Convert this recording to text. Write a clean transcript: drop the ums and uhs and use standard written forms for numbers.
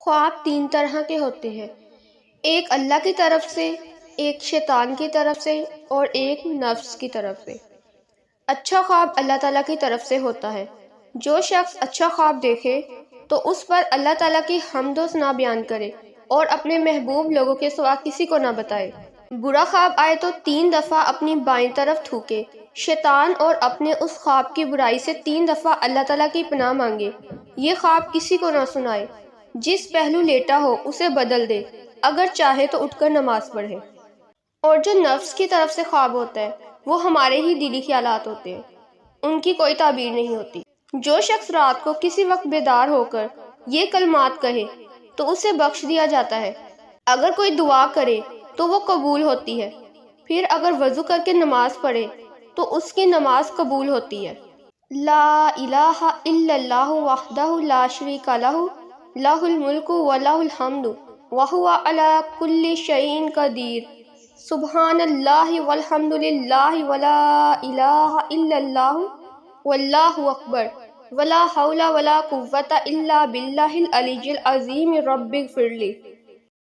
خواب تین طرح کے ہوتے ہیں، ایک اللہ کی طرف سے، ایک شیطان کی طرف سے اور ایک نفس کی طرف سے۔ اچھا خواب اللہ تعالیٰ کی طرف سے ہوتا ہے۔ جو شخص اچھا خواب دیکھے تو اس پر اللہ تعالیٰ کی حمد و ثنا بیان کرے اور اپنے محبوب لوگوں کے سوا کسی کو نہ بتائے۔ برا خواب آئے تو 3 دفعہ اپنی بائیں طرف تھوکے شیطان اور اپنے اس خواب کی برائی سے 3 دفعہ اللہ تعالیٰ کی پناہ مانگے۔ یہ خواب کسی کو نہ سنائے۔ جس پہلو لیٹا ہو اسے بدل دے، اگر چاہے تو اٹھ کر نماز پڑھے۔ اور جو نفس کی طرف سے خواب ہوتا ہے وہ ہمارے ہی دلی خیالات ہوتے ہیں، ان کی کوئی تعبیر نہیں ہوتی۔ جو شخص رات کو کسی وقت بیدار ہو کر یہ کلمات کہے تو اسے بخش دیا جاتا ہے۔ اگر کوئی دعا کرے تو وہ قبول ہوتی ہے، پھر اگر وضو کر کے نماز پڑھے تو اس کی نماز قبول ہوتی ہے۔ لا الہ الا اللہ وحدہ لا شریک لہ لہ الملک و لہ الحمد وہو علی کل شیء قدیر۔ سبحان اللہ والحمد للہ ولا الہ الا اللہ واللہ اکبر ولا حول ولا قوۃ الا باللہ العلی العظیم رب اغفر لی۔